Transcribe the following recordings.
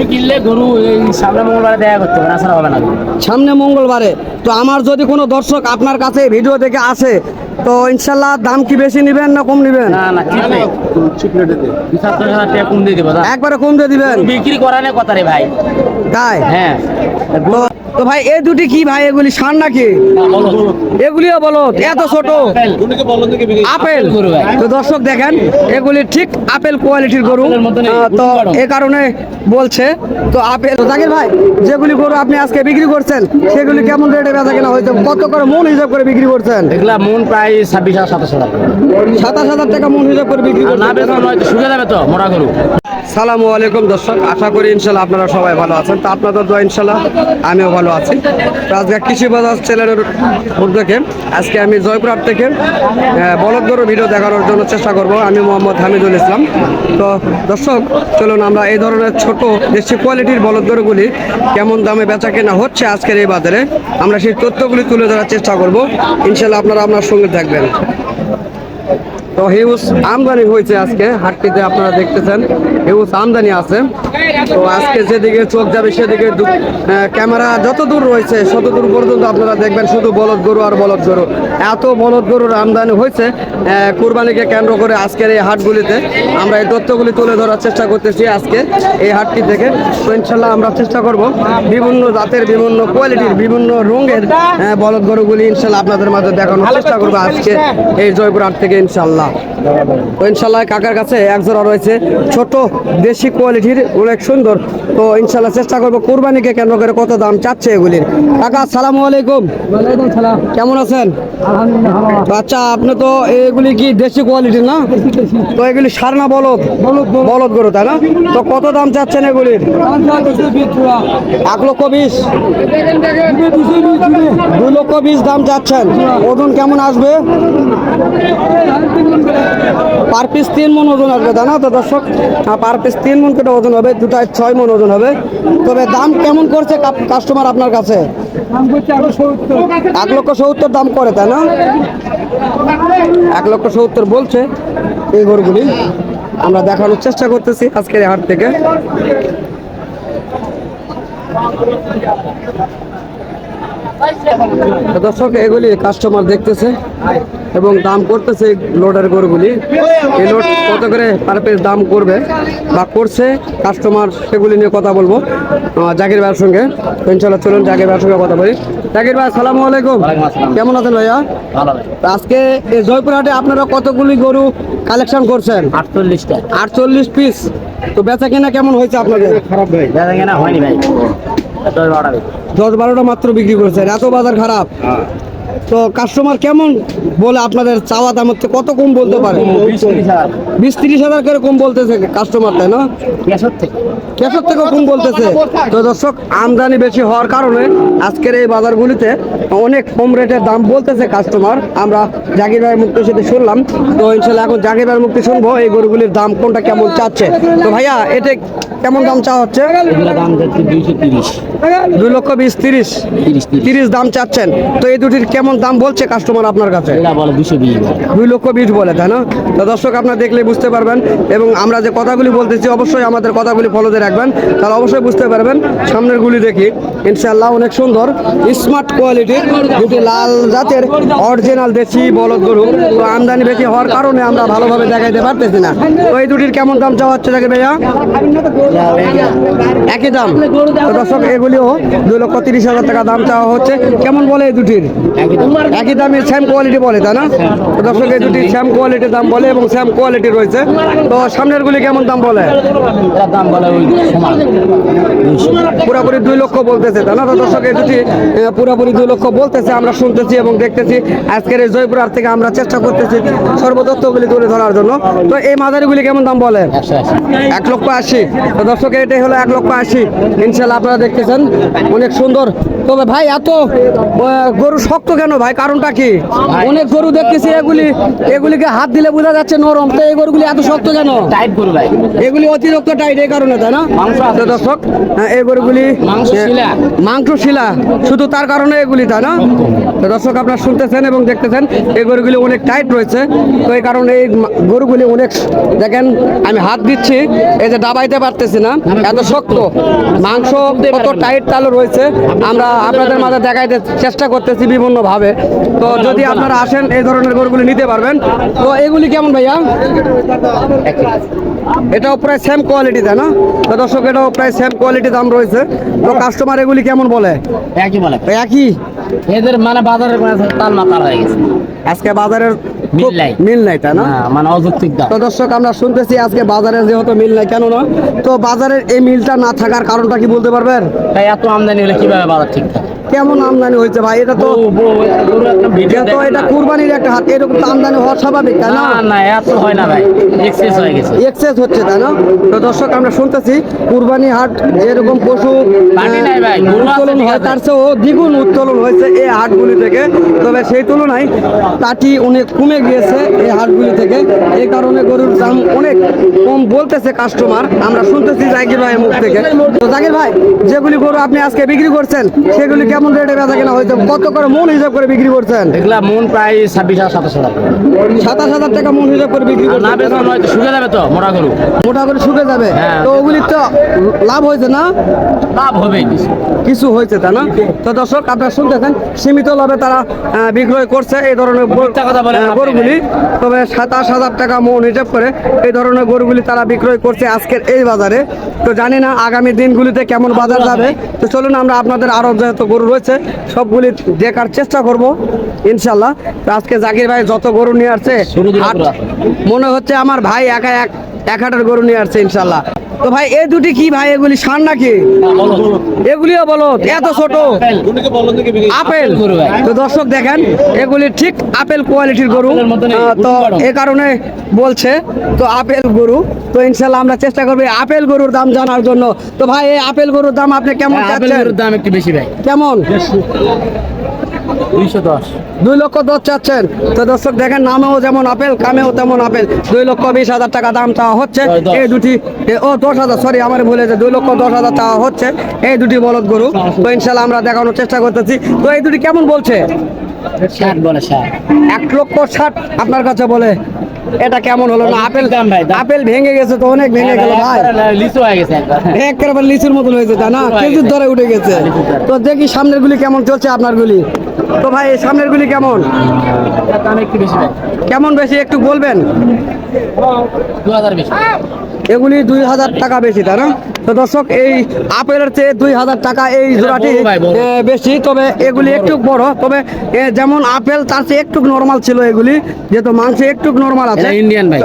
কিনলে গরু এই সামনে মঙ্গলবারে দেখা করতে হবে, আসলে হবে না। সামনে মঙ্গলবারে তো আমার যদি কোনো দর্শক আপনার কাছে ভিডিও দেখে আসে তো ইনশাল্লাহ দাম কি বেশি নেবেন না কম নেবেন? না না চিপ রেটে দে 2,000 টাকা কম দিয়ে দেবো। একবারে কম দিয়ে দিবেন? বিক্রি করা নেই কথা রে ভাই। তাই? হ্যাঁ। তো ভাই এই দুটি কি ভাই, এগুলি ষাঁড় নাকি? এগুলিও বলদ, এত ছোট আপেল। তো দর্শক দেখেন এগুলি ঠিক আপেল কোয়ালিটির গরু, তো এ কারণে বলছে তো আপেল। জাকির ভাই যেগুলি গরু আপনি আজকে বিক্রি করছেন সেগুলি কেমন রেটে বেচা কেনা হয়তো, কত করে মন হিসাব করে বিক্রি করছেন? এগুলা মন প্রায় 26,000 27,000 27,000 টাকা মন হিসাব করে বিক্রি করছেন। না বেতন হয়তো শুনে যাবে তো মোটা গরু। সালামু আলাইকুম দর্শক, আশা করি ইনশাল্লাহ আপনারা সবাই ভালো আছেন। তো আপনাদের দোয়া ইনশাল্লাহ আমিও ভালো আছি। তো আজকে কৃষি বাজার চ্যানেলের উদ্যোগে আজকে আমি জয়পুরহাট থেকে বলদ গরুর ভিডিও দেখানোর জন্য চেষ্টা করব। আমি মোহাম্মদ হামিদুল ইসলাম। তো দর্শক চলুন আমরা এই ধরনের ছোট দেশি কোয়ালিটির বলদ গরুগুলি কেমন দামে বেচা কেনা হচ্ছে আজকের এই বাজারে আমরা সেই তথ্যগুলি তুলে ধরার চেষ্টা করব। ইনশাল্লাহ আপনারা আপনার সঙ্গে থাকবেন। তো হিউজ আমদানি হয়েছে আজকে হাটটিতে, আপনারা দেখতেছেন হিউজ আমদানি আছে। তো আজকে যেদিকে চোখ যাবে সেদিকে ক্যামেরা যত দূর রয়েছে তত দূর পর্যন্ত আপনারা দেখবেন শুধু বলদ গরু আর বলদ গরু। এত বলদ গরুর আমদানি হয়েছে কুরবানিকে কেন্দ্র করে আজকের এই হাটগুলিতে। আমরা এই তথ্যগুলি তুলে ধরার চেষ্টা করতেছি আজকে এই হাটটি থেকে। তো ইনশাল্লাহ আমরা চেষ্টা করব বিভিন্ন জাতের, বিভিন্ন কোয়ালিটির, বিভিন্ন রঙের বলদ গরুগুলি ইনশাল্লাহ আপনাদের মাঝে দেখানোর চেষ্টা করবো আজকে এই জয়পুরহাট থেকে ইনশাল্লাহ। তো ইনশাল্লাহ কাকার কাছে এক জোড়া রয়েছে ছোট দেশি কোয়ালিটির, অনেক সুন্দর। তো ইনশাল্লাহ চেষ্টা করবো কুরবানিকে কেন্দ্র করে কত দাম চাচ্ছে এগুলির। কাকা আসসালামু আলাইকুম। কেমন আছেন? তো আচ্ছা, আপনি তো এগুলি কি দেশি কোয়ালিটির না? তো এগুলি ষাঁড় না বলদ? বলদ গরু তাই না? তো কত দাম চাচ্ছেন এগুলির? 1,20,000। 2,20,000 দাম চাচ্ছেন। ওজন কেমন আসবে? পার পিস 3 মন ওজন আসবে তাই না? তো দর্শক পার পিস 3 মন করে ওজন হবে, দুটায় 6 মন ওজন হবে। তবে দাম কেমন করছে কাস্টমার আপনার কাছে? 1,70,000 দাম করে তাই না? 1,70,000 বলছে এই গরুগুলি। আমরা দেখানোর চেষ্টা করতেছি আজকের হাট থেকে। দর্শক এগুলি কাস্টমার দেখতেছে এবং দাম করতেছে লোডের গরুগুলি। এই লোড কত করে পার পিস দাম করবে বা করছে কাস্টমার, সেগুলি নিয়ে কথা বলবো জাকির ভাইয়ের সঙ্গে। ইনশাল্লাহ চলুন জাকির ভাইয়ের সঙ্গে কথা বলি। জাকির ভাই আসসালামু আলাইকুম। কেমন আছেন ভাইয়া? আজকে এই জয়পুরহাটে আপনারা কতগুলি গরু কালেকশন করছেন? 48টা। 48 পিস। তো বেচা কেনা কেমন হয়েছে আপনাদের? খারাপ ভাই, বেচা কেনা হয়নি ভাই। 10-12টা মাত্র বিক্রি করছেন, এত বাজার খারাপ। তো কাস্টমার কেমন বলে আপনাদের চাওয়া দাম হচ্ছে, কত কম বলতে পারে? 20-30,000 করে কম বলতেছে কাস্টমার তাই না? কেশর থেকে কম বলতেছে। তো দর্শক আমদানি বেশি হওয়ার কারণে আজকের এই বাজারগুলিতে অনেক কম রেটের দাম বলতেছে কাস্টমার। আমরা জাকির ভাই মুক্তি সাথে শুনলাম। তো ইনশাল্লাহ এখন জাকির ভাই মুক্তি শুনবো এই গরুগুলির দাম কোনটা কেমন চাচ্ছে। তো ভাইয়া এটা কেমন দাম চাওয়া হচ্ছে? দাম যাচ্ছে 230। 2,20,030 দাম চাচ্ছেন। তো এই দুটির কেমন দাম বলছে কাস্টমার আপনার কাছে? 2,20,000 বলে তাই না? তো দর্শক আপনারা দেখলে বুঝতে পারবেন এবং আমরা যে কথাগুলি বলতেছি অবশ্যই আমাদের কথাগুলি ফলোতে রাখবেন, তাহলে অবশ্যই বুঝতে পারবেন। সামনের গুলি দেখি ইনশাআল্লাহ অনেক সুন্দর স্মার্ট কোয়ালিটির দুটি লাল জাতের অরিজিনাল দেশি বলদ গরু। তো আমদানি বেশি হওয়ার কারণে আমরা ভালোভাবে দেখাইতে পারতেছি না। তো এই দুটির কেমন দাম চাওয়া হচ্ছে জাকির ভাইয়া? একই দাম। তো দর্শক এগুলিও 2,30,000 টাকা দাম চাওয়া হচ্ছে। কেমন বলে এই দুটির? একই দামে সেম কোয়ালিটি বলে তাই না? তো দর্শক এই দুটি সেম কোয়ালিটির দাম বলে এবং সেম কোয়ালিটি রয়েছে। তো সামনের গুলি কেমন দাম বলে? দাম বলে পুরোপুরি 2 লক্ষ বলতেছে তাই না? তো দর্শক এই দুটি পুরোপুরি 2 লক্ষ বলতেছে, আমরা শুনতেছি এবং দেখতেছি। আজকের এই জয়পুরহাট থেকে আমরা চেষ্টা করতেছি সর্বতত্ত্বগুলি তুলে ধরার জন্য। তো এই মাঝারিগুলি কেমন দাম বলে? 1,80,000। তো দর্শক এটাই হলো 1,80,000। ইনশাল্লাহ আপনারা দেখতেছেন অনেক সুন্দর। তবে ভাই এত গরু শক্ত কেন ভাই, কারণটা কি? অনেক গরু দেখতেছি এগুলিকে হাত দিলে বোঝা যাচ্ছে নরম, তো এই গরুগুলি এত শক্ত কেন? টাইট গরু ভাই, এগুলি অতিরিক্ত টাইট এই কারণে, তাই না? মাংস আছে। তো দর্শক এই গরুগুলি মাংস শিলা। মাংস শিলা, শুধু তার কারণে এগুলি, তাই না? তো দর্শক আপনারা শুনতেছেন এবং দেখতেছেন এই গরুগুলি অনেক টাইট রয়েছে। তো এই কারণে এই গরুগুলি অনেক, দেখেন আমি হাত দিচ্ছি, এই যে দাবাইতে পারতেছি না, এত শক্ত মাংস, কত টাইট তাহলে রয়েছে। আমরা আপনাদের মাঝে দেখাইতে চেষ্টা করতেছি বিভিন্ন ভাবে। তো যদি আপনারা আসেন এই ধরনের গরুগুলি নিতে পারবেন। তো এগুলি কেমন ভাইয়া? এটাও প্রায় সেম কোয়ালিটি, তাই না? তো দর্শক এটাও প্রায় সেম কোয়ালিটি দাম রয়েছে। তো কাস্টমার এগুলি কেমন বলে? একই বলে, একই। এদের মানে বাজারের তাল মাতাল হয়ে গেছে, আজকে বাজারের মিল নাই। মিল নাই, তাই না? মানে অযৌক্তিক দাম। তো দর্শক আমরা শুনতেছি আজকে বাজারে যেহেতু মিল নাই, কেন না? তো বাজারের এই মিলটা না থাকার কারণটা কি বলতে পারবেন? তাই এত আমদানি হলে কিভাবে বাজার ঠিক থাকে? কেমন আমদানি হয়েছে ভাই? এটা তো যেহেতু এটা কুরবানির একটা হাট, এরকম তো আমদানি হওয়া স্বাভাবিক, তাই না? না না, এত হয় না ভাই, এক্সেস হয়ে গেছে। এক্সেস হচ্ছে, তাই না? তো দর্শক আমরা শুনতেছি কুরবানি হাট যেরকম পশু পাটি নাই ভাই, গরু আছে, উত্তোলন ঠিক হয় আছে। তার চেয়েও দ্বিগুণ উত্তোলন হয়েছে এই হাটগুলি থেকে। তবে সেই তুলনায় পাটি অনেক কমে গিয়েছে এই হাটগুলি থেকে। এই কারণে গরুর দাম অনেক কম বলতেছে কাস্টমার, আমরা শুনতেছি জাকির ভাইয়ের মুখ থেকে। তো জাকির ভাই, যেগুলি গরু আপনি আজকে বিক্রি করছেন সেগুলি কেমন রেটে বেচা কেনা হয়েছে? কত করে মন হিসাব করে বিক্রি করছেন? এগুলা মন প্রায় 26,000-27,000। 27,000 টাকা মন হিসাব করে বিক্রি না করছেন? বেতন হয়তো শুকে যাবে তো মোটা গরু, মোটা করে শুকে যাবে। হ্যাঁ। তো ওগুলি তো লাভ হয়েছে না? লাভ হবে কিছু হয়েছে, তাই না? তো দর্শক আপনারা শুনতেছেন সীমিত লাভে তারা বিক্রয় করছে এই ধরনের মিথ্যা কথা বলে লাভ নেই। গরুগুলি। তবে 27,000 টাকা মন হিসাব করে এই ধরনের গরুগুলি তারা বিক্রয় করছে আজকের এই বাজারে। তো জানি না আগামী দিনগুলিতে কেমন বাজার যাবে। তো চলুন আমরা আপনাদের আরো যেহেতু গরু রয়েছে সবগুলি দেখার চেষ্টা করব ইনশাল্লাহ। তো আজকে জাকির ভাই যত গরু নিয়ে আসছে, শুরু দিন হাট পুরা। মনে হচ্ছে আমার ভাই একা এক হাটের গরু নিয়ে আসছে ইনশাল্লাহ। তো ভাই এই দুটি কি ভাই? এগুলি ষাঁড় নাকি? এগুলিও বলো এত ছোট আপেল। গরু ভাই। তো দর্শক দেখেন এগুলি ঠিক আপেল কোয়ালিটির গরু। আপেলের মতো নেই, তো খুব বড়। এ কারণে বলছে তো আপেল গরু। তো ইনশাল্লাহ আমরা চেষ্টা করবো এই আপেল গরুর দাম জানার জন্য। তো ভাই এই আপেল গরুর দাম আপনি কেমন আপেল চাচ্ছেন? গরুর দাম একটু বেশি ভাই, কেমন? 210। 2,10,000 চাচ্ছেন। তো দর্শক দেখেন নামেও যেমন আপেল, কামেও তেমন আপেল। 2,20,000 টাকা দাম চাওয়া হচ্ছে এই দুটি। 10,000, সরি আমার ভুলে যে 2,10,000 চাওয়া হচ্ছে এই দুটি বলদ গরু। তো ইনশাল্লাহ আমরা দেখানোর চেষ্টা করতেছি। তো এই দুটি কেমন বলছে? 60 বলে, 60। 1,60,000 আপনার কাছে বলে। এটা কেমন হলো না? আপেল দাম ভাই, দাম। আপেল ভেঙে গেছে তো, অনেক ভেঙে গেল ভাই। লিচু হয়ে গেছে একবার। একেবারে লিচুর মতন হয়েছে, তাই না? কেজির ধরে উঠে গেছে। তো দেখি সামনের গুলি কেমন চলছে আপনার গুলি। তো ভাই এই সামনের গুলি কেমন? এটার দাম একটু বেশি ভাই, কেমন বেশি একটু বলবেন? 2000 বেশি। এগুলি 2,000 টাকা বেশি, তাই না? তো দর্শক এই আপেলের চেয়ে 2,000 টাকা এই জোড়াটি বড় ভাই, বড়। বেশি। তবে এগুলি একটু বড়, তবে যেমন আপেল তার চেয়ে একটু নরমাল ছিল এগুলি, যেহেতু মাংস একটু নরমাল আছে। এটা ইন্ডিয়ান ভাই,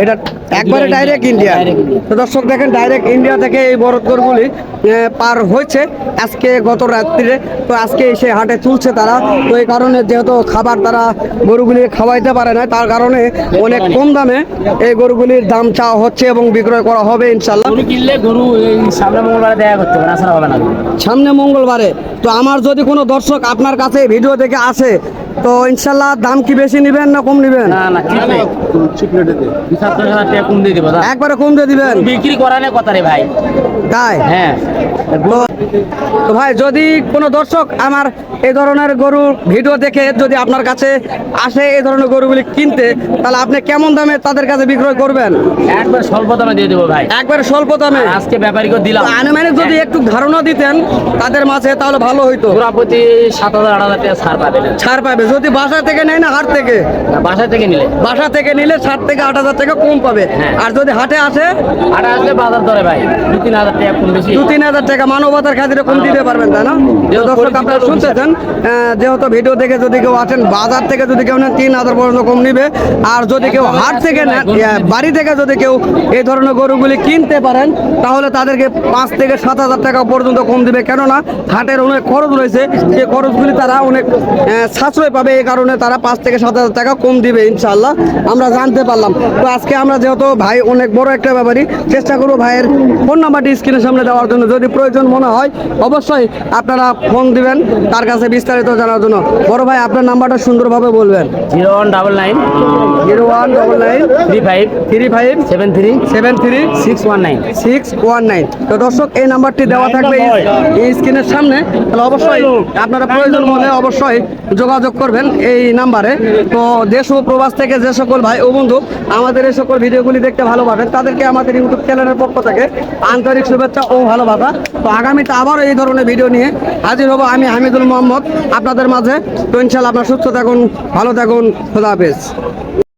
এটা একবারে ডাইরেক্ট ইন্ডিয়া। Direct India। তো দর্শক দেখেন ডাইরেক্ট ইন্ডিয়া থেকে এই বরফ গরুগুলি পার হয়েছে আজকে গত রাত্রিরে। তো আজকে এসে হাটে তুলছে তারা। তো এই কারণে যেহেতু খাবার তারা গরুগুলি খাওয়াইতে পারে না, তার কারণে অনেক কম দামে এই গরুগুলির দাম চাওয়া হচ্ছে এবং বিক্রয় করা হবে ইনশাল্লাহ। গরু কিনলে গরু এই সামনে মঙ্গলবারে দেখা করতে হবে, আসলে হবে না। সামনে মঙ্গলবারে। তো আমার যদি কোনো দর্শক আপনার কাছে এই ভিডিও দেখে আসে, তো ইনশাল্লাহ দাম কি বেশি নেবেন না কম নেবেন? না না, ঠিক নেই, 27,000 টাকা কম দিয়ে দেবো। একবারে কম দিয়ে দিবেন? বিক্রি করা নেই কথা রে ভাই। তাই? হ্যাঁ, তো ভাই যদি কোনো দর্শক আমার এই ধরনের গরু ভিডিও দেখে যদি আপনার কাছে আসে এই ধরনের গরুগুলি কিনতে, তাহলে আপনি কেমন দামে তাদের কাছে বিক্রয় করবেন? একবার স্বল্প দামে দিয়ে দেবো ভাই। একবারে স্বল্প দামে? আজকে ব্যাপারীকে দিলাম। আনুমানিক যদি একটু ধারণা দিতেন তাদের মাঝে তাহলে ভালো হইতো। পুরা প্রতি 7,000-8,000 টাকা ছাড় পাবেন। ছাড় পাবে যদি বাসা থেকে নেয় না হাট থেকে? না, বাসা থেকে নিলে। বাসা থেকে নিলে 7 থেকে 8,000 টাকা কম পাবে। হ্যাঁ। আর যদি হাটে আসে আর আসলে বাজার দরে ভাই 2-3,000 টাকা কম বেশি। 2-3,000 টাকা মানবতার খাতিরে কম দিতে পারবেন, তাই না? তো দর্শক আপনারা শুনতেছেন যেহেতু ভিডিও দেখে যদি কেউ আসেন বাজার থেকে যদি কেউ নেন 3,000 পর্যন্ত কম নিবে। আর যদি কেউ হাট থেকে নেন, বাড়ি থেকে যদি কেউ এই ধরনের গরুগুলি কিনতে পারেন তাহলে তাদেরকে 5 থেকে 7,000 টাকা পর্যন্ত কম দিবে। কেননা হাটের অনেক খরচ রয়েছে, যে খরচগুলি তারা অনেক সাশ্রয় অবশ্যই পাবে, এই কারণে তারা 5 থেকে 7,000 টাকা কম দিবে ইনশাআল্লাহ, আমরা জানতে পারলাম। তো আজকে আমরা যেহেতু ভাই অনেক বড় একটা ব্যাপারই, চেষ্টা করবো ভাইয়ের ফোন নাম্বারটি স্ক্রিনের সামনে দেওয়ার জন্য, যদি প্রয়োজন মনে হয় অবশ্যই আপনারা ফোন দিবেন তার কাছে বিস্তারিত জানার জন্য। বড় ভাই আপনার নাম্বারটা সুন্দরভাবে বলবেন। 0199 0199 35 35 73 73 619। 619। তো দর্শক এই নাম্বারটি দেওয়া থাকবে এই স্ক্রিনের সামনে, তাহলে অবশ্যই আপনারা প্রয়োজন হলে অবশ্যই যোগাযোগ করবেন এই নাম্বারে। তো দেশ ও প্রবাস থেকে যে সকল ভাই ও বন্ধু আমাদের এই সকল ভিডিওগুলি দেখতে ভালোবাসেন তাদেরকে আমাদের ইউটিউব চ্যানেলের পক্ষ থেকে আন্তরিক শুভেচ্ছা ও ভালোবাসা। তো আগামীতে আবারও এই ধরনের ভিডিও নিয়ে হাজির হব আমি হামিদুল মোহাম্মদ আপনাদের মাঝে। তো ইনশাআল্লাহ আপনারা সুস্থ থাকুন, ভালো থাকুন, খোদা হাফেজ।